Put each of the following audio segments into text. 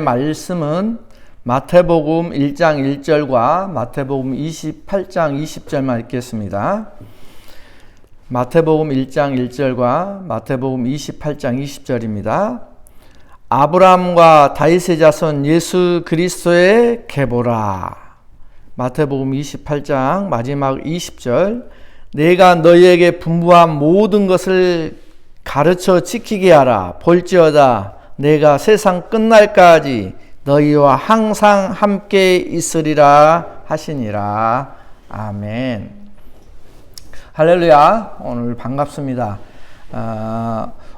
말씀은 마태복음 1장 1절과 마태복음 28장 20절만 읽겠습니다. 마태복음 1장 1절과 마태복음 28장 20절입니다. 아브라함과 다윗의 자손 예수 그리스도의 계보라. 마태복음 28장 마지막 20절. 내가 너희에게 분부한 모든 것을 가르쳐 지키게 하라. 볼지어다 내가 세상 끝날까지 너희와 항상 함께 있으리라 하시니라. 아멘. 할렐루야. 오늘 반갑습니다.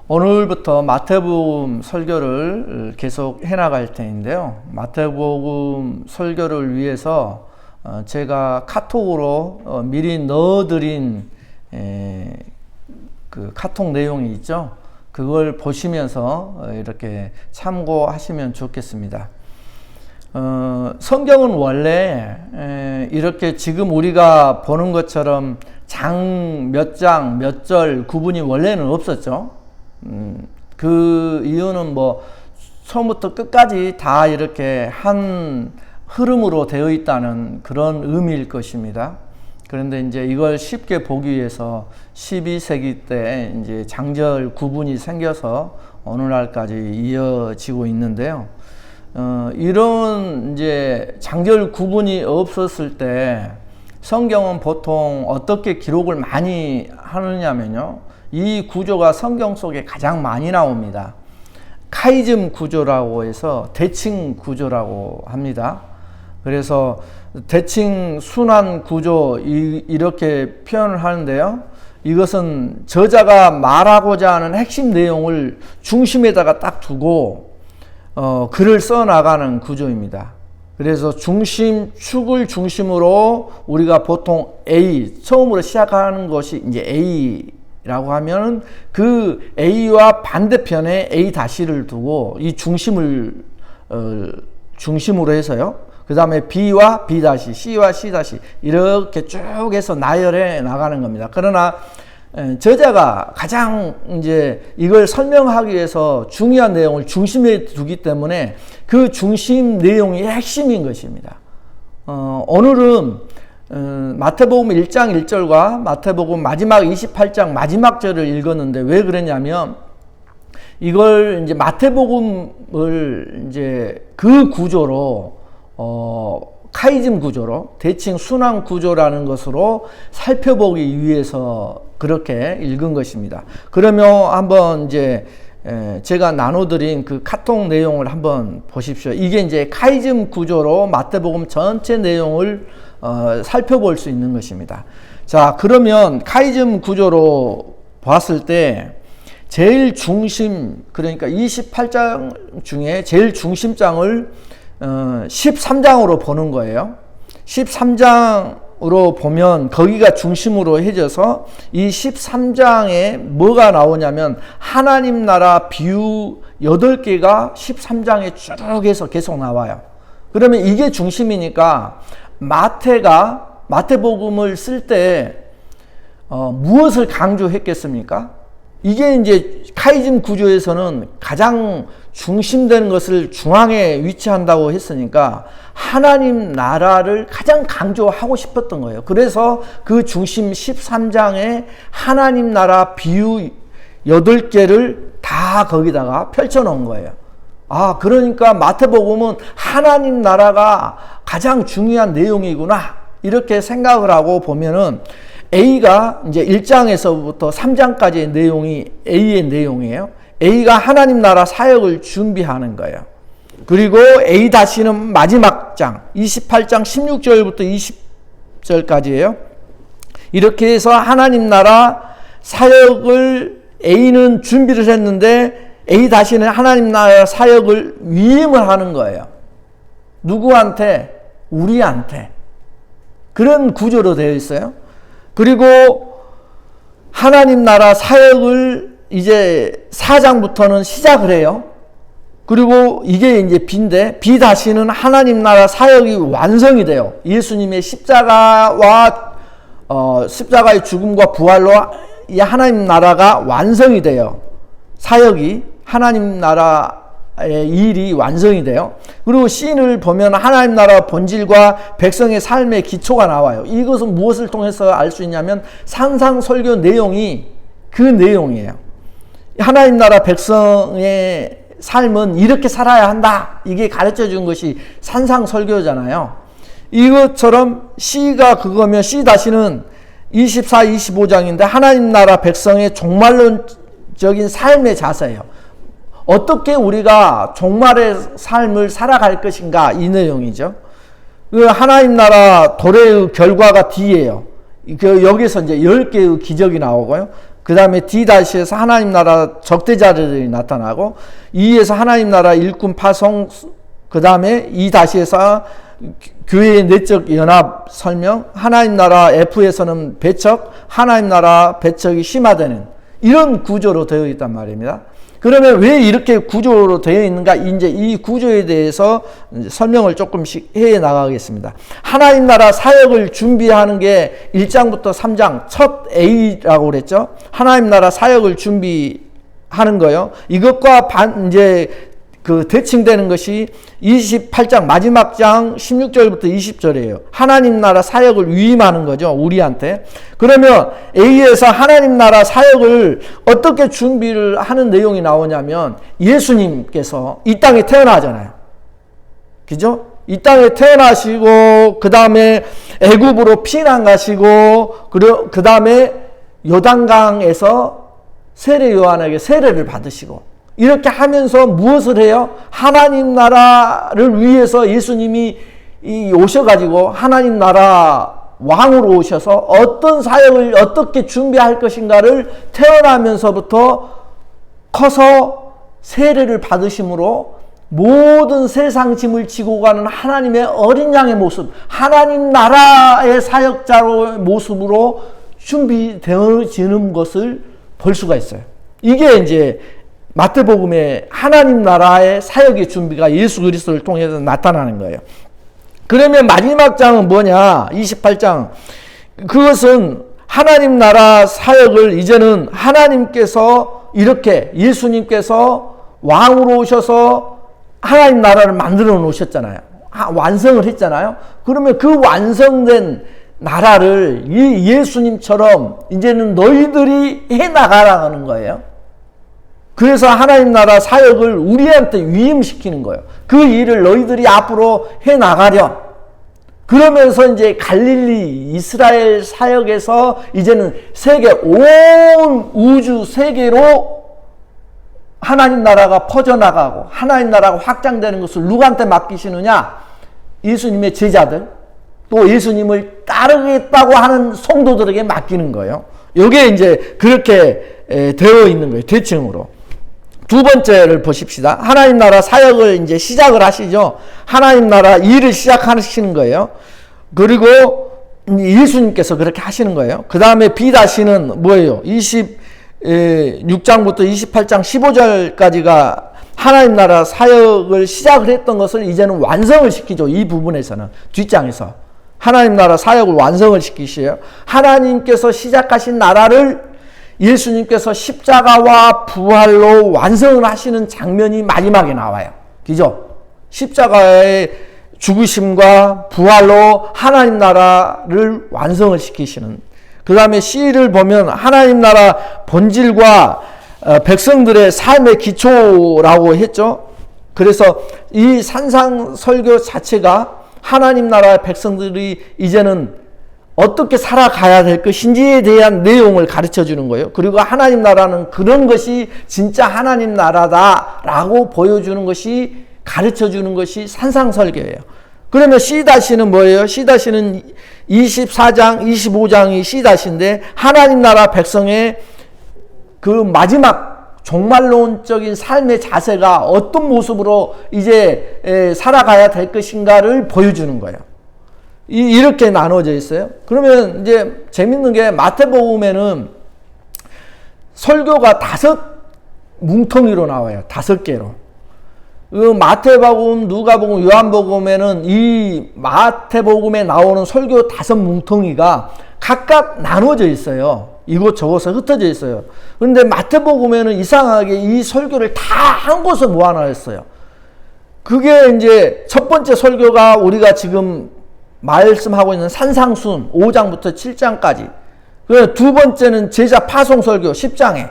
오늘부터 마태복음 설교를 계속 해나갈 텐데요. 마태복음 설교를 위해서 제가 카톡으로 미리 넣어드린 그 카톡 내용이 있죠. 그걸 보시면서 이렇게 참고하시면 좋겠습니다. 성경은 원래 이렇게 지금 우리가 보는 것처럼 장 몇 장, 몇 절 구분이 원래는 없었죠. 그 이유는 뭐 처음부터 끝까지 다 이렇게 한 흐름으로 되어 있다는 그런 의미일 것입니다. 그런데 이제 이걸 쉽게 보기 위해서 12세기 때 이제 장절 구분이 생겨서 오늘날까지 이어지고 있는데요. 이런 이제 장절 구분이 없었을 때 성경은 보통 어떻게 기록을 많이 하느냐면요. 이 구조가 성경 속에 가장 많이 나옵니다. 카이즘 구조라고 해서 대칭 구조라고 합니다. 그래서 대칭 순환 구조 이렇게 표현을 하는데요. 이것은 저자가 말하고자 하는 핵심 내용을 중심에다가 딱 두고 글을 써 나가는 구조입니다. 그래서 축을 중심으로 우리가 보통 A, 처음으로 시작하는 것이 이제 A라고 하면 그 A와 반대편에 A-를 두고 이 중심을 중심으로 해서요. 그 다음에 B와 B-, C와 C- 이렇게 쭉 해서 나열해 나가는 겁니다. 그러나 저자가 가장 이제 이걸 설명하기 위해서 중요한 내용을 중심에 두기 때문에 그 중심 내용이 핵심인 것입니다. 오늘은 마태복음 1장 1절과 마태복음 마지막 28장 마지막 절을 읽었는데 왜 그랬냐면 이걸 이제 마태복음을 이제 그 구조로 카이즘 구조로 대칭 순환 구조라는 것으로 살펴보기 위해서 그렇게 읽은 것입니다. 그러면 한번 이제 제가 나눠드린 그 카톡 내용을 한번 보십시오. 이게 이제 카이즘 구조로 마태복음 전체 내용을 살펴볼 수 있는 것입니다. 자, 그러면 카이즘 구조로 봤을 때 제일 중심, 그러니까 28장 중에 제일 중심장을 13장으로 보는 거예요. 13장으로 보면 거기가 중심으로 해져서 이 13장에 뭐가 나오냐면 하나님 나라 비유 8개가 13장에 쭉 해서 계속 나와요. 그러면 이게 중심이니까 마태복음을 쓸 때 무엇을 강조했겠습니까? 이게 이제 카이즘 구조에서는 가장 중심되는 것을 중앙에 위치한다고 했으니까 하나님 나라를 가장 강조하고 싶었던 거예요. 그래서 그 중심 13장에 하나님 나라 비유 8개를 다 거기다가 펼쳐 놓은 거예요. 아, 그러니까 마태복음은 하나님 나라가 가장 중요한 내용이구나. 이렇게 생각을 하고 보면은 A가 이제 1장에서부터 3장까지의 내용이 A의 내용이에요. A가 하나님 나라 사역을 준비하는 거예요. 그리고 A-는 마지막 장, 28장 16절부터 20절까지예요. 이렇게 해서 하나님 나라 사역을 A는 준비를 했는데 A-는 하나님 나라 사역을 위임을 하는 거예요. 누구한테? 우리한테. 그런 구조로 되어 있어요. 그리고 하나님 나라 사역을 이제 4장부터는 시작을 해요. 그리고 이게 이제 B인데 B-는 하나님 나라 사역이 완성이 돼요. 예수님의 십자가와 십자가의 죽음과 부활로 이 하나님 나라가 완성이 돼요. 사역이 하나님 나라 일이 완성이 돼요. 그리고 C를 보면 하나님 나라 본질과 백성의 삶의 기초가 나와요. 이것은 무엇을 통해서 알 수 있냐면 산상 설교 내용이 그 내용이에요. 하나님 나라 백성의 삶은 이렇게 살아야 한다. 이게 가르쳐 준 것이 산상 설교잖아요. 이것처럼 C가 그거면 C-는 24, 25장인데 하나님 나라 백성의 종말론적인 삶의 자세예요. 어떻게 우리가 종말의 삶을 살아갈 것인가 이 내용이죠. 그 하나님 나라 도래의 결과가 D예요. 여기서 이제 10개의 기적이 나오고요. 그 다음에 D-에서 하나님 나라 적대자들이 나타나고 E에서 하나님 나라 일꾼 파송, 그 다음에 E-에서 교회의 내적 연합 설명, 하나님 나라 F에서는 배척, 하나님 나라 배척이 심화되는 이런 구조로 되어 있단 말입니다. 그러면 왜 이렇게 구조로 되어 있는가? 이제 이 구조에 대해서 설명을 조금씩 해 나가겠습니다. 하나님 나라 사역을 준비하는 게 1장부터 3장 첫 A라고 그랬죠. 하나님 나라 사역을 준비하는 거요. 이것과 이제 그 대칭되는 것이 28장 마지막 장 16절부터 20절이에요. 하나님 나라 사역을 위임하는 거죠. 우리한테. 그러면 A에서 하나님 나라 사역을 어떻게 준비를 하는 내용이 나오냐면 예수님께서 이 땅에 태어나잖아요. 그죠? 이 땅에 태어나시고 그 다음에 애굽으로 피난 가시고 그리고 그 다음에 요단강에서 세례 요한에게 세례를 받으시고 이렇게 하면서 무엇을 해요? 하나님 나라를 위해서 예수님이 오셔가지고 하나님 나라 왕으로 오셔서 어떤 사역을 어떻게 준비할 것인가를 태어나면서부터 커서 세례를 받으심으로 모든 세상 짐을 지고 가는 하나님의 어린 양의 모습, 하나님 나라의 사역자로의 모습으로 준비되어지는 것을 볼 수가 있어요. 이게 이제 마태복음의 하나님 나라의 사역의 준비가 예수 그리스도를 통해서 나타나는 거예요. 그러면 마지막 장은 뭐냐? 28장. 그것은 하나님 나라 사역을 이제는 하나님께서 이렇게 예수님께서 왕으로 오셔서 하나님 나라를 만들어 놓으셨잖아요. 완성을 했잖아요. 그러면 그 완성된 나라를 예수님처럼 이제는 너희들이 해나가라는 거예요. 그래서 하나님 나라 사역을 우리한테 위임시키는 거예요. 그 일을 너희들이 앞으로 해나가렴. 그러면서 이제 갈릴리 이스라엘 사역에서 이제는 세계 온 우주 세계로 하나님 나라가 퍼져나가고 하나님 나라가 확장되는 것을 누구한테 맡기시느냐? 예수님의 제자들, 또 예수님을 따르겠다고 하는 성도들에게 맡기는 거예요. 이게 이제 그렇게 되어 있는 거예요. 대칭으로. 두 번째를 보십시다. 하나님 나라 사역을 이제 시작을 하시죠. 하나님 나라 일을 시작하시는 거예요. 그리고 예수님께서 그렇게 하시는 거예요. 그 다음에 B-는 뭐예요? 26장부터 28장 15절까지가 하나님 나라 사역을 시작을 했던 것을 이제는 완성을 시키죠. 이 부분에서는 뒷장에서 하나님 나라 사역을 완성을 시키시요. 하나님께서 시작하신 나라를 예수님께서 십자가와 부활로 완성을 하시는 장면이 마지막에 나와요. 그죠? 십자가의 죽으심과 부활로 하나님 나라를 완성을 시키시는. 그 다음에 C를 보면 하나님 나라 본질과 백성들의 삶의 기초라고 했죠. 그래서 이 산상 설교 자체가 하나님 나라의 백성들이 이제는 어떻게 살아가야 될 것인지에 대한 내용을 가르쳐 주는 거예요. 그리고 하나님 나라는 그런 것이 진짜 하나님 나라다라고 보여주는 것이 가르쳐 주는 것이 산상설교예요. 그러면 C-는 뭐예요? C-는 24장, 25장이 C-인데 하나님 나라 백성의 그 마지막 종말론적인 삶의 자세가 어떤 모습으로 이제 살아가야 될 것인가를 보여주는 거예요. 이렇게 나눠져 있어요. 그러면 이제 재밌는 게 마태복음에는 설교가 5 뭉텅이로 나와요. 5개로. 마태복음, 누가복음, 요한복음에는 이 마태복음에 나오는 설교 5 뭉텅이가 각각 나눠져 있어요. 이곳저곳에 흩어져 있어요. 그런데 마태복음에는 이상하게 이 설교를 다 한 곳에 모아놨어요. 그게 이제 첫 번째 설교가 우리가 지금 말씀하고 있는 산상순 5장부터 7장까지. 두 번째는 제자 파송 설교 10장에.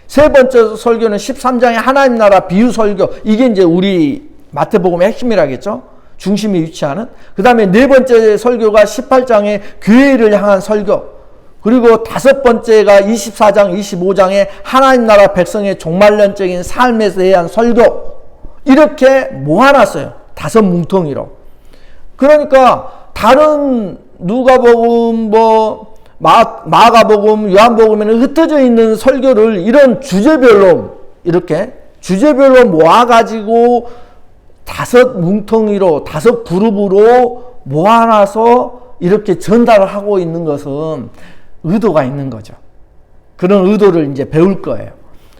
세 번째 설교는 13장에 하나님 나라 비유 설교. 이게 이제 우리 마태복음의 핵심이라겠죠. 중심이 위치하는. 그 다음에 네 번째 설교가 18장에 교회를 향한 설교. 그리고 다섯 번째가 24장, 25장에 하나님 나라 백성의 종말론적인 삶에 대한 설교. 이렇게 모아놨어요. 다섯 뭉텅이로. 그러니까 다른 누가복음, 마가복음, 요한복음에는 흩어져 있는 설교를 이런 주제별로 이렇게 주제별로 모아가지고 다섯 뭉텅이로, 다섯 그룹으로 모아놔서 이렇게 전달을 하고 있는 것은 의도가 있는 거죠. 그런 의도를 이제 배울 거예요.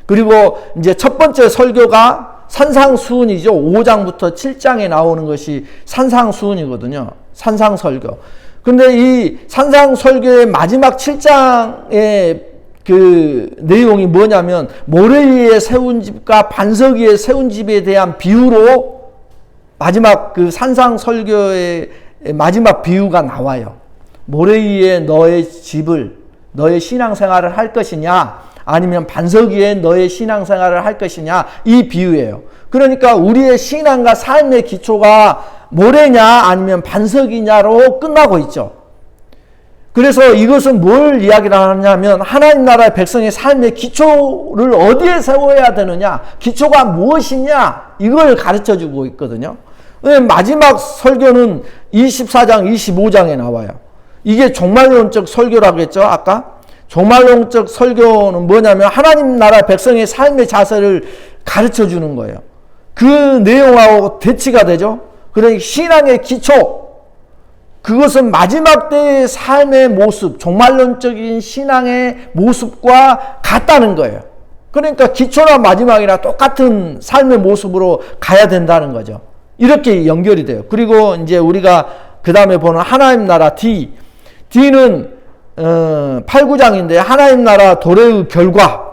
그리고 이제 첫 번째 설교가 산상수훈이죠. 5장부터 7장에 나오는 것이 산상수훈이거든요. 산상설교. 근데 이 산상설교의 마지막 7장의 그 내용이 뭐냐면 모래 위에 세운 집과 반석 위에 세운 집에 대한 비유로 마지막 그 산상설교의 마지막 비유가 나와요. 모래 위에 너의 집을, 너의 신앙생활을 할 것이냐, 아니면 반석 위에 너의 신앙생활을 할 것이냐, 이 비유예요. 그러니까 우리의 신앙과 삶의 기초가 모래냐 아니면 반석이냐로 끝나고 있죠. 그래서 이것은 뭘 이야기를 하냐면 하나님 나라의 백성의 삶의 기초를 어디에 세워야 되느냐, 기초가 무엇이냐, 이걸 가르쳐주고 있거든요. 마지막 설교는 24장, 25장에 나와요. 이게 종말론적 설교라고 했죠, 아까? 종말론적 설교는 뭐냐면 하나님 나라 백성의 삶의 자세를 가르쳐 주는 거예요. 그 내용하고 대치가 되죠. 그러니까 신앙의 기초, 그것은 마지막 때의 삶의 모습, 종말론적인 신앙의 모습과 같다는 거예요. 그러니까 기초나 마지막이나 똑같은 삶의 모습으로 가야 된다는 거죠. 이렇게 연결이 돼요. 그리고 이제 우리가 그 다음에 보는 하나님 나라 D는 8, 9장인데 하나님 나라 도래의 결과.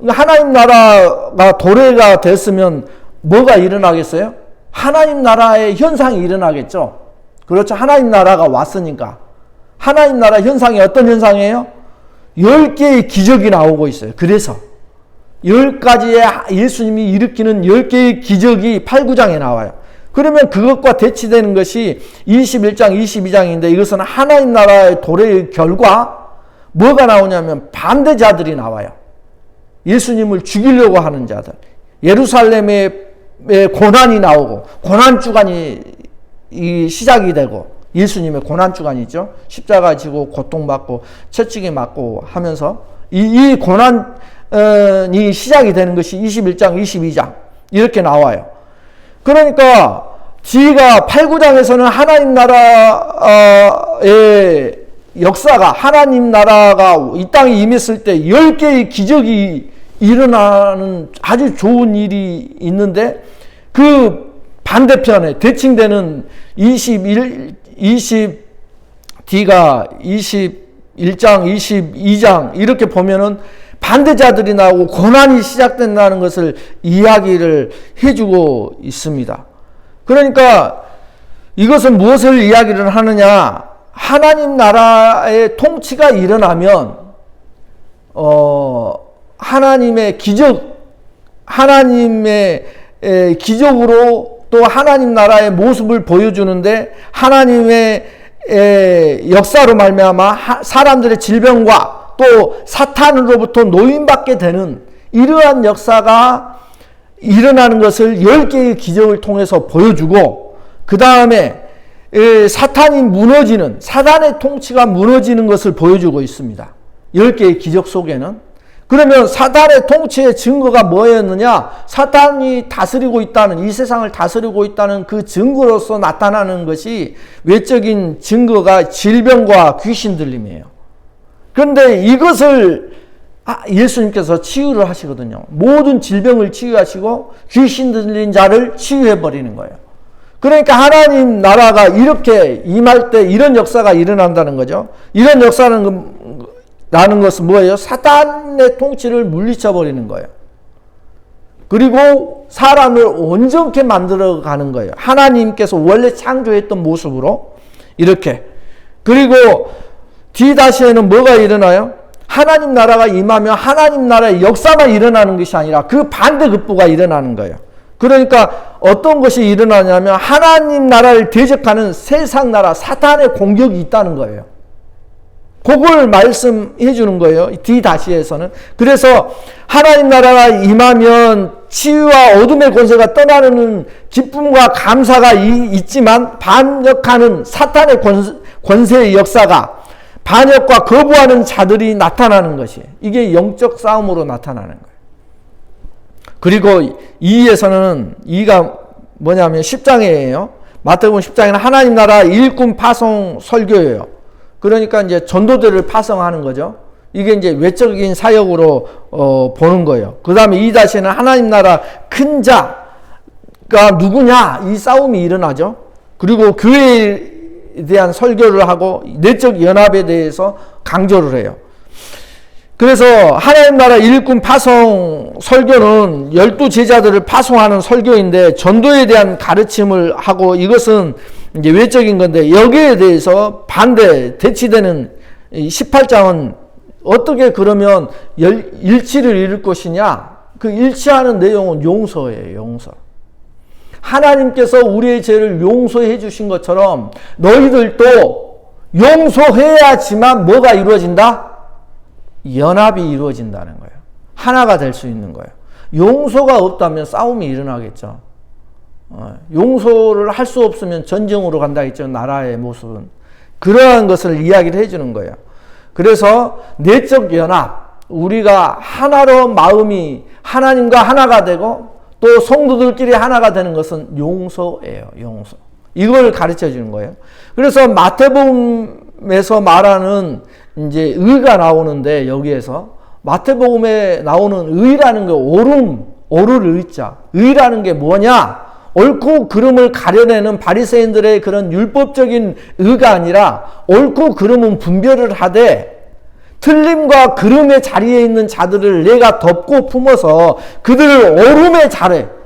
하나님 나라가 도래가 됐으면 뭐가 일어나겠어요? 하나님 나라의 현상이 일어나겠죠. 그렇죠. 하나님 나라가 왔으니까. 하나님 나라 현상이 어떤 현상이에요? 10개의 기적이 나오고 있어요. 그래서 10가지의 예수님이 일으키는 10개의 기적이 8, 9장에 나와요. 그러면 그것과 대치되는 것이 21장, 22장인데 이것은 하나님 나라의 도래의 결과, 뭐가 나오냐면 반대자들이 나와요. 예수님을 죽이려고 하는 자들. 예루살렘에 고난이 나오고, 고난주간이 시작이 되고, 예수님의 고난주간이죠. 십자가 지고 고통받고 채찍에 맞고 하면서 이 고난이 시작이 되는 것이 21장, 22장 이렇게 나와요. 그러니까 D가 8, 9장에서는 하나님 나라의 역사가, 하나님 나라가 이 땅에 임했을 때 10개의 기적이 일어나는 아주 좋은 일이 있는데, 그 반대편에 대칭되는 D가 21장, 22장 이렇게 보면은 반대자들이 나오고 고난이 시작된다는 것을 이야기를 해주고 있습니다. 그러니까 이것은 무엇을 이야기를 하느냐? 하나님 나라의 통치가 일어나면 하나님의 기적, 하나님의 기적으로 또 하나님 나라의 모습을 보여주는데, 하나님의 역사로 말미암아 사람들의 질병과 또 사탄으로부터 노인받게 되는 이러한 역사가 일어나는 것을 10개의 기적을 통해서 보여주고, 그 다음에 사탄이 무너지는, 사단의 통치가 무너지는 것을 보여주고 있습니다. 10개의 기적 속에는. 그러면 사단의 통치의 증거가 뭐였느냐? 사탄이 다스리고 있다는, 이 세상을 다스리고 있다는 그 증거로서 나타나는 것이, 외적인 증거가 질병과 귀신 들림이에요. 그런데 이것을 예수님께서 치유를 하시거든요. 모든 질병을 치유하시고 귀신 들린 자를 치유해 버리는 거예요. 그러니까 하나님 나라가 이렇게 임할 때 이런 역사가 일어난다는 거죠. 이런 역사는 라는 것은 뭐예요? 사탄의 통치를 물리쳐 버리는 거예요. 그리고 사람을 온전케 만들어 가는 거예요. 하나님께서 원래 창조했던 모습으로 이렇게. 그리고 D-에는 뭐가 일어나요? 하나님 나라가 임하면 하나님 나라의 역사만 일어나는 것이 아니라 그 반대급부가 일어나는 거예요. 그러니까 어떤 것이 일어나냐면 하나님 나라를 대적하는 세상 나라 사탄의 공격이 있다는 거예요. 그걸 말씀해 주는 거예요. D-에서는. 그래서 하나님 나라가 임하면 치유와 어둠의 권세가 떠나는 기쁨과 감사가 있지만 반역하는 사탄의 권세의 역사가 반역과 거부하는 자들이 나타나는 것이 이게 영적 싸움으로 나타나는 거예요. 그리고 2에서는 뭐냐면 10장이에요. 마태복음 10장에는 하나님 나라 일꾼 파송 설교예요. 그러니까 이제 전도들을 파송하는 거죠. 이게 이제 외적인 사역으로 보는 거예요. 그 다음에 2-는 하나님 나라 큰 자가 누구냐 이 싸움이 일어나죠. 그리고 교회에 대한 설교를 하고 내적 연합에 대해서 강조를 해요. 그래서 하나님 나라 일꾼 파송 설교는 12제자들을 파송하는 설교인데 전도에 대한 가르침을 하고 이것은 이제 외적인 건데 여기에 대해서 대치되는 18장은 어떻게 그러면 일치를 이룰 것이냐? 그 일치하는 내용은 용서예요, 용서. 하나님께서 우리의 죄를 용서해 주신 것처럼 너희들도 용서해야지만 뭐가 이루어진다? 연합이 이루어진다는 거예요. 하나가 될 수 있는 거예요. 용서가 없다면 싸움이 일어나겠죠. 용서를 할 수 없으면 전쟁으로 간다 했죠. 나라의 모습은. 그러한 것을 이야기를 해주는 거예요. 그래서 내적 연합, 우리가 하나로 마음이 하나님과 하나가 되고 또 성도들끼리 하나가 되는 것은 용서예요. 용서. 이걸 가르쳐 주는 거예요. 그래서 마태복음에서 말하는 이제 의가 나오는데 여기에서 마태복음에 나오는 의라는 게 오를 의자. 의라는 게 뭐냐? 옳고 그름을 가려내는 바리새인들의 그런 율법적인 의가 아니라 옳고 그름은 분별을 하되 틀림과 그름의 자리에 있는 자들을 내가 덮고 품어서 그들을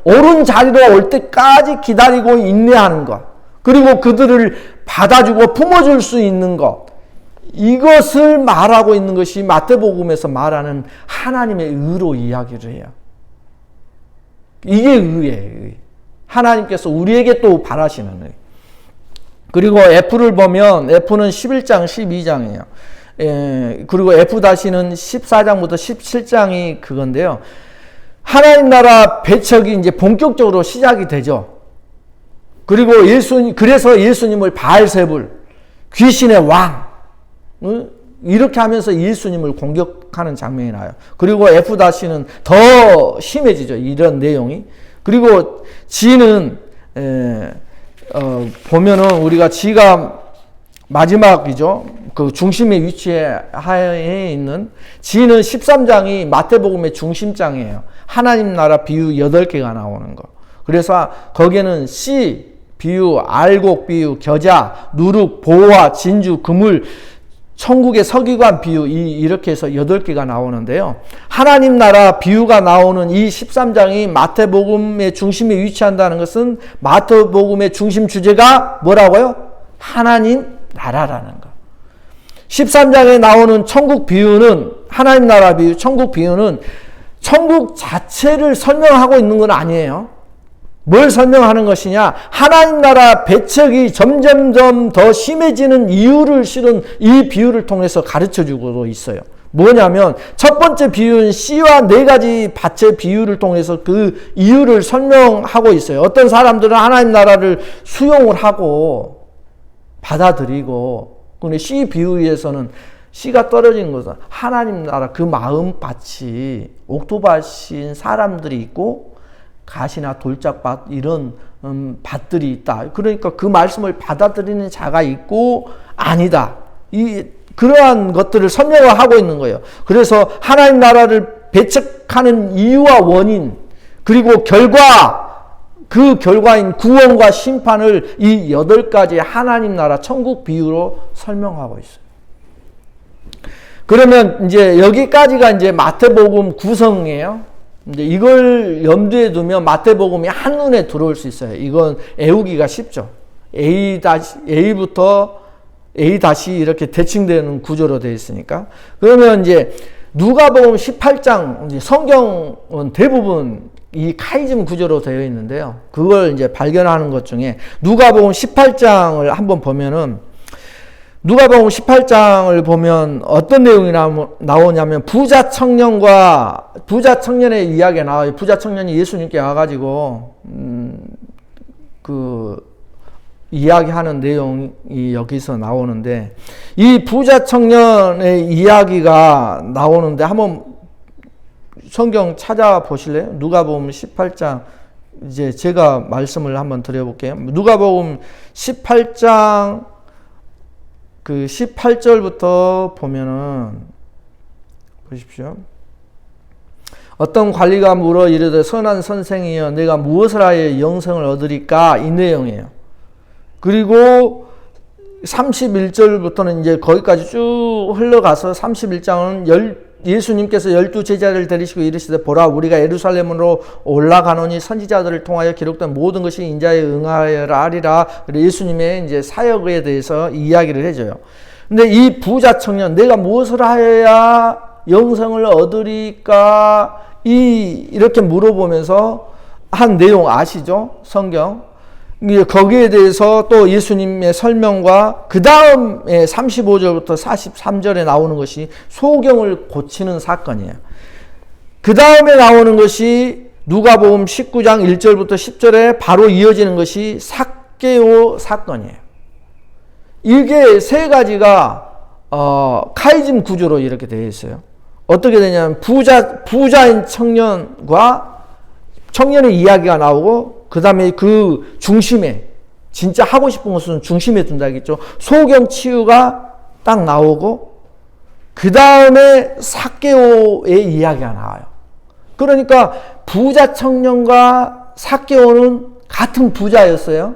옳은 자리로 올 때까지 기다리고 인내하는 것. 그리고 그들을 받아주고 품어줄 수 있는 것. 이것을 말하고 있는 것이 마태복음에서 말하는 하나님의 의로 이야기를 해요. 이게 의예요. 의. 하나님께서 우리에게 또 바라시는 의. 그리고 F를 보면 F는 11장, 12장이에요. 그리고 F-는 14장부터 17장이 그건데요. 하나님 나라 배척이 이제 본격적으로 시작이 되죠. 그리고 그래서 예수님을 바알세불, 귀신의 왕, 이렇게 하면서 예수님을 공격하는 장면이 나요. 그리고 F-는 더 심해지죠. 이런 내용이. 그리고 G는 보면은 우리가 G가 마지막이죠. 그 중심의 위치에 있는 G는 13장이 마태복음의 중심장이에요. 하나님 나라 비유 8개가 나오는 거. 그래서 거기에는 씨 비유, 알곡 비유, 겨자, 누룩, 보화, 진주, 그물, 천국의 서기관 비유 이렇게 해서 8개가 나오는데요. 하나님 나라 비유가 나오는 이 13장이 마태복음의 중심에 위치한다는 것은 마태복음의 중심 주제가 뭐라고요? 하나님 나라라는 거. 13장에 나오는 천국 비유는 하나님 나라 비유, 천국 비유는 천국 자체를 설명하고 있는 건 아니에요. 뭘 설명하는 것이냐? 하나님 나라 배척이 점점점 더 심해지는 이유를 실은 이 비유를 통해서 가르쳐주고 있어요. 뭐냐면 첫 번째 비유는 씨와 4가지 밭의 비유를 통해서 그 이유를 설명하고 있어요. 어떤 사람들은 하나님 나라를 수용을 하고 받아들이고, 근데 씨 비유에서는 씨가 떨어지는 것은 하나님 나라 그 마음밭이 옥토밭인 사람들이 있고 가시나 돌짝밭 이런 밭들이 있다. 그러니까 그 말씀을 받아들이는 자가 있고 아니다. 그러한 것들을 설명을 하고 있는 거예요. 그래서 하나님 나라를 배척하는 이유와 원인, 그리고 그 결과인 구원과 심판을 이 8가지 하나님 나라 천국 비유로 설명하고 있어요. 그러면 이제 여기까지가 이제 마태복음 구성이에요. 이제 이걸 염두에 두면 마태복음이 한눈에 들어올 수 있어요. 이건 애우기가 쉽죠. A부터 A 다시 이렇게 대칭되는 구조로 되어 있으니까. 그러면 이제 누가복음 18장, 이제 성경은 대부분 이 카이즘 구조로 되어 있는데요. 그걸 이제 발견하는 것 중에 누가복음 18장을 한번 보면은, 누가복음 18장을 보면 어떤 내용이 나오냐면 부자 청년의 이야기가 나와요. 부자 청년이 예수님께 와가지고 이야기하는 내용이 여기서 나오는데, 이 부자 청년의 이야기가 나오는데 한번 성경 찾아보실래요? 누가복음 18장, 이제 제가 말씀을 한번 드려볼게요. 누가복음 18장 그 18절부터 보면은 보십시오. 어떤 관리가 물어 이르되 선한 선생이여 내가 무엇을 하여 영생을 얻으리까, 이 내용이에요. 그리고 31절부터는 이제 거기까지 쭉 흘러가서 31장은 예수님께서 12제자를 데리시고 이르시되 보라 우리가 예루살렘으로 올라가노니 선지자들을 통하여 기록된 모든 것이 인자에 응하여라 하리라. 예수님의 이제 사역에 대해서 이야기를 해줘요. 근데 이 부자 청년, 내가 무엇을 하여야 영생을 얻으리까, 이렇게 물어보면서 한 내용 아시죠? 성경. 거기에 대해서 또 예수님의 설명과 그 다음에 35절부터 43절에 나오는 것이 소경을 고치는 사건이에요. 그 다음에 나오는 것이 누가복음 19장 1절부터 10절에 바로 이어지는 것이 삭개오 사건이에요. 이게 세 가지가 카이즘 구조로 이렇게 되어 있어요. 어떻게 되냐면 부자인 청년의 이야기가 나오고, 그 다음에 그 중심에, 진짜 하고 싶은 것은 중심에 둔다겠죠. 소경 치유가 딱 나오고, 그 다음에 삭개오의 이야기가 나와요. 그러니까 부자 청년과 삭개오는 같은 부자였어요.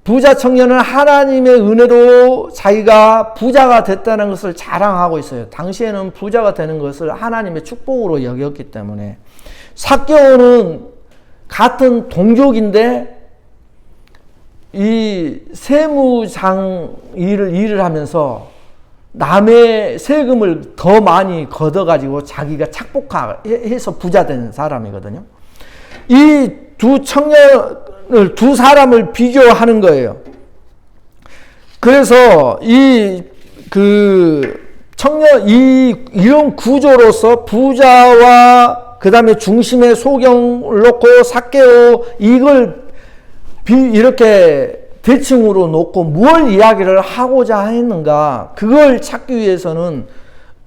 부자 청년은 하나님의 은혜로 자기가 부자가 됐다는 것을 자랑하고 있어요. 당시에는 부자가 되는 것을 하나님의 축복으로 여겼기 때문에. 삭개오는 같은 동족인데 이 세무장 일을 하면서 남의 세금을 더 많이 걷어가지고 자기가 착복해서 부자 된 사람이거든요. 이 두 사람을 비교하는 거예요. 그래서 이런 구조로서 부자와 그 다음에 중심에 소경을 놓고 삭개오, 이걸 이렇게 대칭으로 놓고 뭘 이야기를 하고자 했는가, 그걸 찾기 위해서는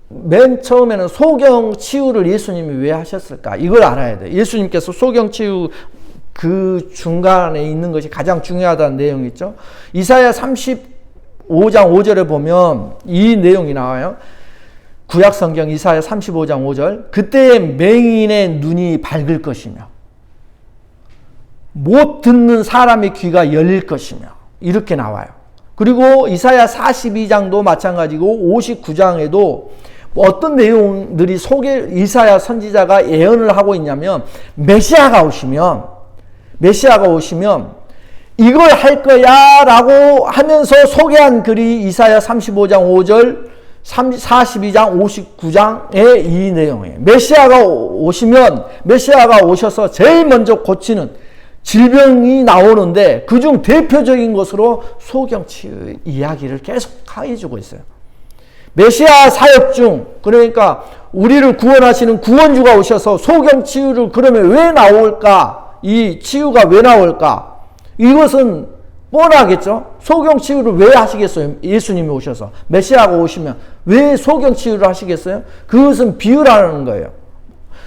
맨 처음에는 소경 치유를 예수님이 왜 하셨을까, 이걸 알아야 돼. 예수님께서 소경 치유 그 중간에 있는 것이 가장 중요하다는 내용이 있죠. 이사야 35장 5절에 보면 이 내용이 나와요. 구약성경 이사야 35장 5절. 그때 맹인의 눈이 밝을 것이며 못 듣는 사람의 귀가 열릴 것이며, 이렇게 나와요. 그리고 이사야 42장도 마찬가지고 59장에도 어떤 내용들이 이사야 선지자가 예언을 하고 있냐면, 메시아가 오시면 이걸 할 거야 라고 하면서 소개한 글이 이사야 35장 5절, 42장 59장의 이 내용이에요. 메시아가 오셔서 제일 먼저 고치는 질병이 나오는데, 그중 대표적인 것으로 소경치유 이야기를 계속 해주고 있어요. 메시아 사역 중, 그러니까 우리를 구원하시는 구원주가 오셔서 소경치유를 그러면 왜 나올까? 이 치유가 왜 나올까? 이것은 뻔하겠죠? 소경치유를 왜 하시겠어요? 예수님이 오셔서. 메시아가 오시면 왜 소경치유를 하시겠어요? 그것은 비유라는 거예요.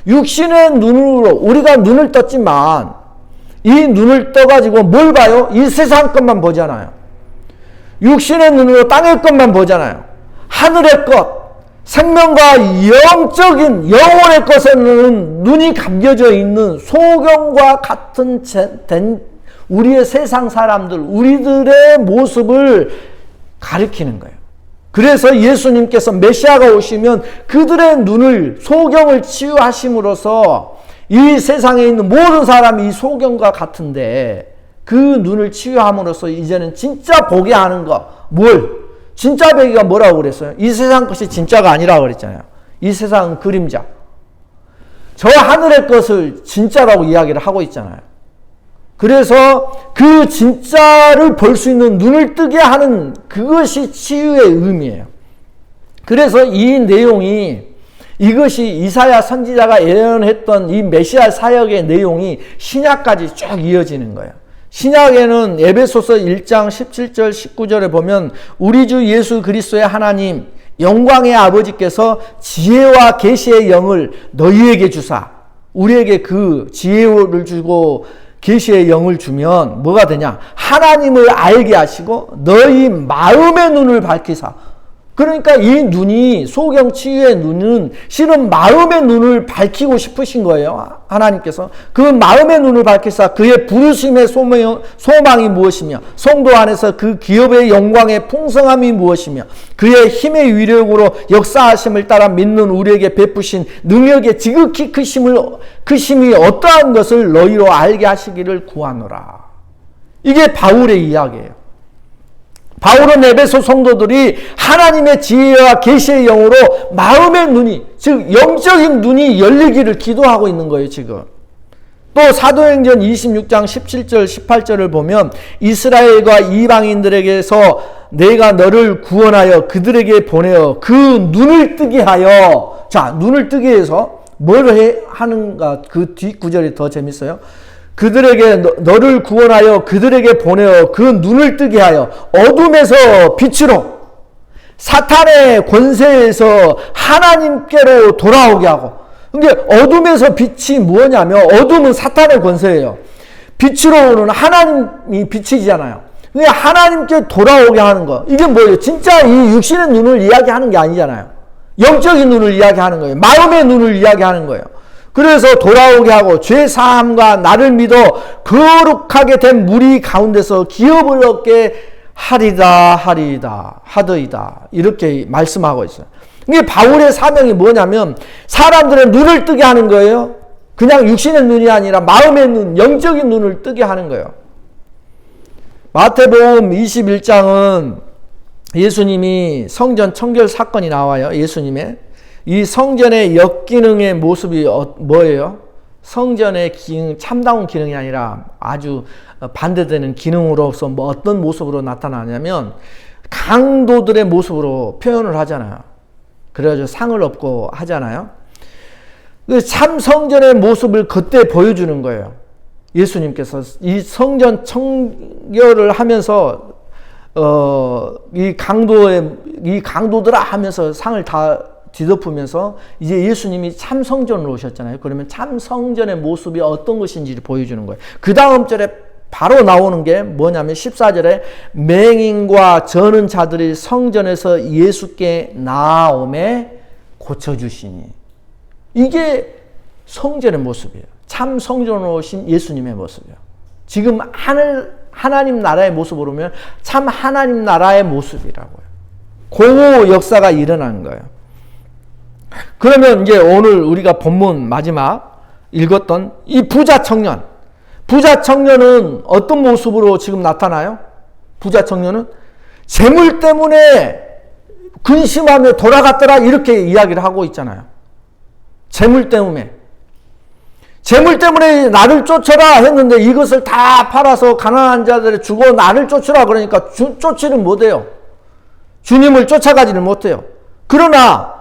육신의 눈으로 우리가 눈을 떴지만 이 눈을 떠가지고 뭘 봐요? 이 세상 것만 보잖아요. 육신의 눈으로 땅의 것만 보잖아요. 하늘의 것, 생명과 영적인 영혼의 것에는 눈이 감겨져 있는 소경과 같은 우리의 세상 사람들, 우리들의 모습을 가리키는 거예요. 그래서 예수님께서 메시아가 오시면 그들의 눈을, 소경을 치유하심으로써 이 세상에 있는 모든 사람이 이 소경과 같은데 그 눈을 치유함으로써 이제는 진짜 보게 하는 거. 뭘? 진짜 보기가 뭐라고 그랬어요? 이 세상 것이 진짜가 아니라고 그랬잖아요. 이 세상은 그림자. 저 하늘의 것을 진짜라고 이야기를 하고 있잖아요. 그래서 그 진짜를 볼 수 있는 눈을 뜨게 하는 그것이 치유의 의미예요. 그래서 이 내용이, 이것이 이사야 선지자가 예언했던 이 메시아 사역의 내용이 신약까지 쭉 이어지는 거예요. 신약에는 에베소서 1장 17절 19절에 보면 우리 주 예수 그리스도의 하나님 영광의 아버지께서 지혜와 계시의 영을 너희에게 주사, 우리에게 그 지혜를 주고 계시의 영을 주면 뭐가 되냐? 하나님을 알게 하시고 너희 마음의 눈을 밝히사. 그러니까 이 눈이, 소경 치유의 눈은 실은 마음의 눈을 밝히고 싶으신 거예요. 하나님께서. 그 마음의 눈을 밝히사 그의 부르심의 소망이 무엇이며, 성도 안에서 그 기업의 영광의 풍성함이 무엇이며, 그의 힘의 위력으로 역사하심을 따라 믿는 우리에게 베푸신 능력의 지극히 크심이 어떠한 것을 너희로 알게 하시기를 구하노라. 이게 바울의 이야기예요. 바울은 에베소 성도들이 하나님의 지혜와 계시의 영으로 마음의 눈이, 즉 영적인 눈이 열리기를 기도하고 있는 거예요, 지금. 또 사도행전 26장 17절 18절을 보면 이스라엘과 이방인들에게서 내가 너를 구원하여 그들에게 보내어 그 눈을 뜨게 하여, 자, 눈을 뜨게 해서 뭘 하는가, 그 뒷구절이 더 재밌어요. 그들에게 너를 구원하여 그들에게 보내어 그 눈을 뜨게 하여 어둠에서 빛으로, 사탄의 권세에서 하나님께로 돌아오게 하고. 그러니까 어둠에서 빛이 뭐냐면, 어둠은 사탄의 권세예요. 빛으로는 하나님이 빛이잖아요. 그러니까 하나님께 돌아오게 하는 거. 이게 뭐예요? 진짜 이 육신의 눈을 이야기하는 게 아니잖아요. 영적인 눈을 이야기하는 거예요. 마음의 눈을 이야기하는 거예요. 그래서 돌아오게 하고 죄 사함과 나를 믿어 거룩하게 된 무리 가운데서 기업을 얻게 하더이다. 이렇게 말씀하고 있어요. 이게 바울의 사명이 뭐냐면 사람들의 눈을 뜨게 하는 거예요. 그냥 육신의 눈이 아니라 마음의 눈, 영적인 눈을 뜨게 하는 거예요. 마태복음 21장은 예수님이 성전 청결 사건이 나와요. 예수님의. 이 성전의 역기능의 모습이 뭐예요? 성전의 기능, 참다운 기능이 아니라 아주 반대되는 기능으로서 뭐 어떤 모습으로 나타나냐면 강도들의 모습으로 표현을 하잖아요. 그래가지고 상을 얻고 하잖아요. 참 성전의 모습을 그때 보여주는 거예요. 예수님께서 이 성전 청결을 하면서 이 강도들아 하면서 상을 다 뒤덮으면서 이제 예수님이 참 성전으로 오셨잖아요. 그러면 참 성전의 모습이 어떤 것인지를 보여주는 거예요. 그 다음 절에 바로 나오는 게 뭐냐면 14절에 맹인과 저는 자들이 성전에서 예수께 나아오매 고쳐주시니. 이게 성전의 모습이에요. 참 성전으로 오신 예수님의 모습이에요. 지금 하나님 나라의 모습으로 보면 참 하나님 나라의 모습이라고요. 그 역사가 일어나는 거예요. 그러면 이제 오늘 우리가 본문 마지막 읽었던 이 부자 청년. 부자 청년은 어떤 모습으로 지금 나타나요? 부자 청년은 재물 때문에 근심하며 돌아갔더라 이렇게 이야기를 하고 있잖아요. 재물 때문에 나를 쫓아라 했는데 이것을 다 팔아서 가난한 자들에 주고 나를 쫓으라 그러니까 쫓지는 못해요. 주님을 쫓아가지는 못해요. 그러나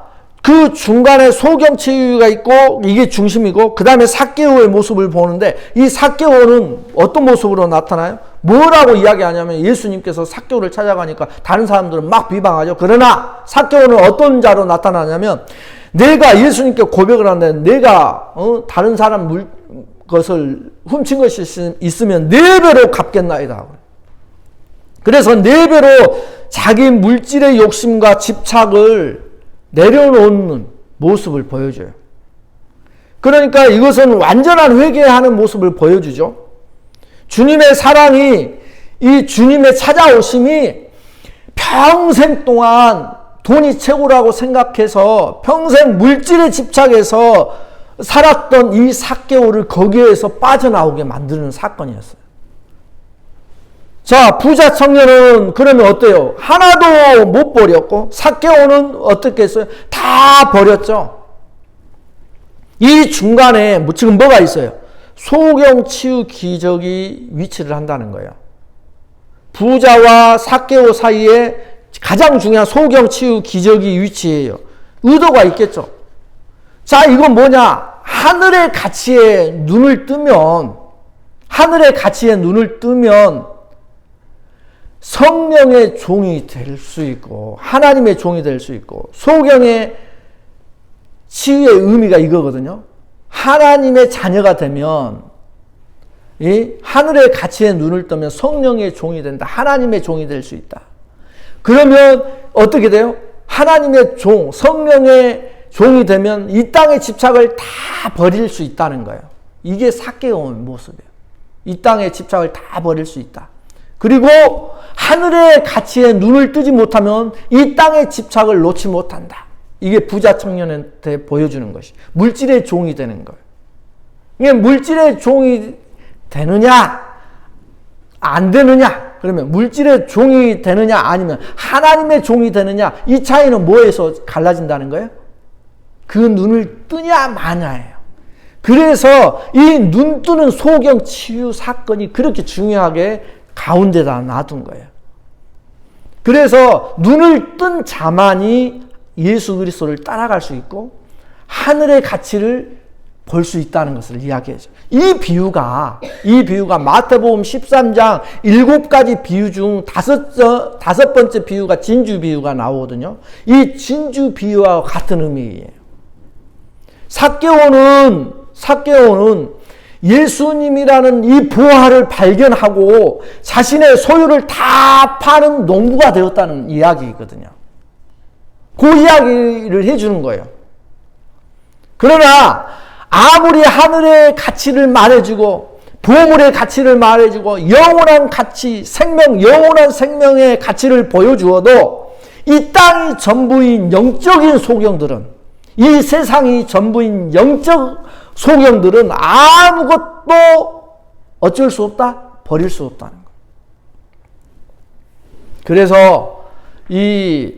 그 중간에 소경치유가 있고 이게 중심이고 그 다음에 삭개오의 모습을 보는데 이 삭개오는 어떤 모습으로 나타나요? 뭐라고 이야기하냐면 예수님께서 삭개오를 찾아가니까 다른 사람들은 막 비방하죠. 그러나 삭개오는 어떤 자로 나타나냐면 내가 예수님께 고백을 하는데 내가 다른 사람 것을 훔친 것이 있으면 4배로 갚겠나이다. 그래서 4배로 자기 물질의 욕심과 집착을 내려놓는 모습을 보여줘요. 그러니까 이것은 완전한 회개하는 모습을 보여주죠. 주님의 사랑이, 이 주님의 찾아오심이 평생 동안 돈이 최고라고 생각해서 평생 물질에 집착해서 살았던 이 삭개오를 거기에서 빠져나오게 만드는 사건이었어요. 자, 부자 청년은 그러면 어때요? 하나도 못 버렸고 삭개오는 어떻게 했어요? 다 버렸죠. 이 중간에 지금 뭐가 있어요? 소경치유 기적이 위치를 한다는 거예요. 부자와 삭개오 사이에 가장 중요한 소경치유 기적이 위치해요. 의도가 있겠죠. 자, 이건 뭐냐? 하늘의 가치에 눈을 뜨면 성령의 종이 될 수 있고 하나님의 종이 될 수 있고, 소경의 치유의 의미가 이거거든요. 하나님의 자녀가 되면, 이 하늘의 가치에 눈을 뜨면 성령의 종이 된다. 하나님의 종이 될 수 있다. 그러면 어떻게 돼요? 하나님의 종, 성령의 종이 되면 이 땅의 집착을 다 버릴 수 있다는 거예요. 이게 삭개오의 모습이에요. 이 땅의 집착을 다 버릴 수 있다. 그리고 하늘의 가치에 눈을 뜨지 못하면 이 땅의 집착을 놓지 못한다. 이게 부자 청년한테 보여주는 것이 물질의 종이 되는 거예요. 이게 물질의 종이 되느냐 안 되느냐, 그러면 물질의 종이 되느냐 아니면 하나님의 종이 되느냐, 이 차이는 뭐에서 갈라진다는 거예요? 그 눈을 뜨냐 마냐예요. 그래서 이 눈 뜨는 소경 치유 사건이 그렇게 중요하게 가운데다 놔둔 거예요. 그래서 눈을 뜬 자만이 예수 그리스도를 따라갈 수 있고 하늘의 가치를 볼 수 있다는 것을 이야기하죠. 이 비유가 마태복음 13장 7가지 비유 중 다섯 번째 비유가 진주 비유가 나오거든요. 이 진주 비유와 같은 의미예요. 삭개오는 예수님이라는 이 보화를 발견하고 자신의 소유를 다 파는 농부가 되었다는 이야기거든요. 그 이야기를 해주는 거예요. 그러나 아무리 하늘의 가치를 말해주고 보물의 가치를 말해주고 영원한 가치, 영원한 생명의 가치를 보여주어도 이 땅이 전부인 영적인 소경들은, 이 세상이 전부인 영적 소경들은 아무것도 어쩔 수 없다? 버릴 수 없다는 거예요. 그래서 이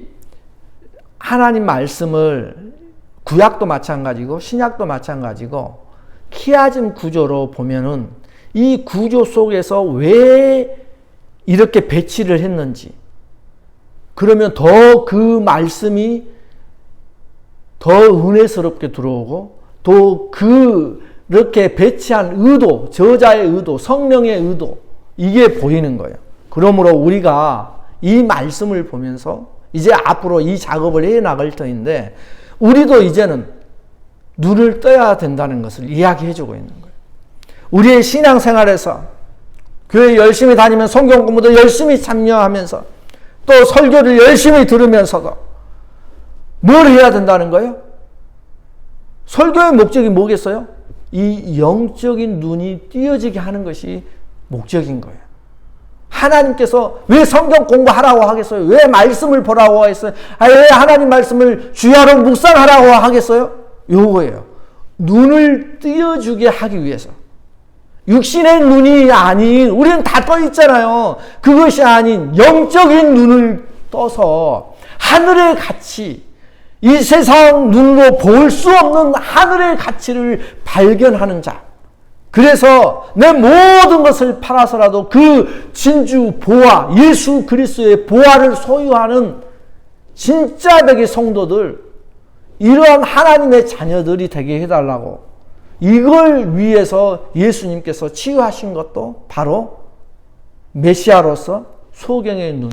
하나님 말씀을 구약도 마찬가지고 신약도 마찬가지고 키아즘 구조로 보면은 이 구조 속에서 왜 이렇게 배치를 했는지, 그러면 더 그 말씀이 더 은혜스럽게 들어오고 또 그렇게 배치한 의도, 저자의 의도, 성령의 의도, 이게 보이는 거예요. 그러므로 우리가 이 말씀을 보면서 이제 앞으로 이 작업을 해 나갈 터인데 우리도 이제는 눈을 떠야 된다는 것을 이야기해 주고 있는 거예요. 우리의 신앙생활에서 교회 열심히 다니면 성경 공부도 열심히 참여하면서 또 설교를 열심히 들으면서도 뭘 해야 된다는 거예요? 설교의 목적이 뭐겠어요? 이 영적인 눈이 띄어지게 하는 것이 목적인 거예요. 하나님께서 왜 성경 공부하라고 하겠어요? 왜 말씀을 보라고 하겠어요? 왜 하나님 말씀을 주야로 묵상하라고 하겠어요? 요거예요. 눈을 띄어주게 하기 위해서. 육신의 눈이 아닌, 우리는 다 떠 있잖아요. 그것이 아닌 영적인 눈을 떠서 하늘의 가치, 이 세상 눈으로 볼 수 없는 하늘의 가치를 발견하는 자. 그래서 내 모든 것을 팔아서라도 그 진주 보화, 예수 그리스도의 보화를 소유하는 진짜 백의 성도들, 이러한 하나님의 자녀들이 되게 해달라고, 이걸 위해서 예수님께서 치유하신 것도 바로 메시아로서 소경의 눈,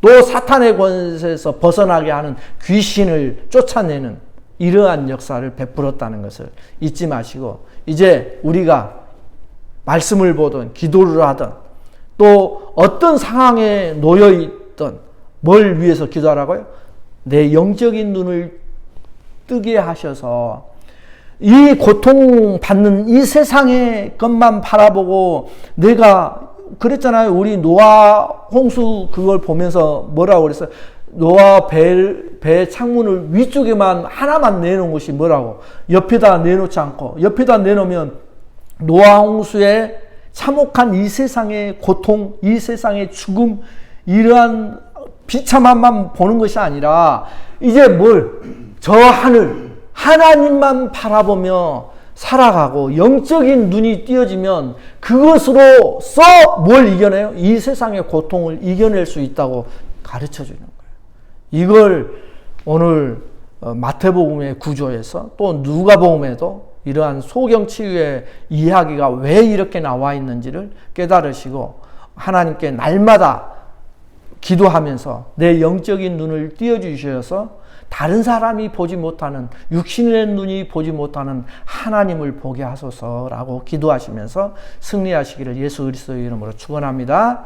또 사탄의 권세에서 벗어나게 하는 귀신을 쫓아내는 이러한 역사를 베풀었다는 것을 잊지 마시고, 이제 우리가 말씀을 보든 기도를 하든 또 어떤 상황에 놓여 있든 뭘 위해서 기도하라고요? 내 영적인 눈을 뜨게 하셔서 이 고통받는 이 세상의 것만 바라보고, 내가 그랬잖아요. 우리 노아 홍수 그걸 보면서 뭐라고 그랬어요? 노아 배 창문을 위쪽에만 하나만 내놓은 것이 뭐라고? 옆에다 내놓지 않고, 옆에다 내놓으면 노아 홍수의 참혹한 이 세상의 고통, 이 세상의 죽음, 이러한 비참함만 보는 것이 아니라 이제 저 하늘, 하나님만 바라보며 살아가고 영적인 눈이 띄어지면 그것으로써 뭘 이겨내요? 이 세상의 고통을 이겨낼 수 있다고 가르쳐 주는 거예요. 이걸 오늘 마태복음의 구조에서 또 누가복음에도 이러한 소경치유의 이야기가 왜 이렇게 나와 있는지를 깨달으시고 하나님께 날마다 기도하면서 내 영적인 눈을 띄워주셔서 다른 사람이 보지 못하는, 육신의 눈이 보지 못하는 하나님을 보게 하소서라고 기도하시면서 승리하시기를 예수 그리스도의 이름으로 축원합니다.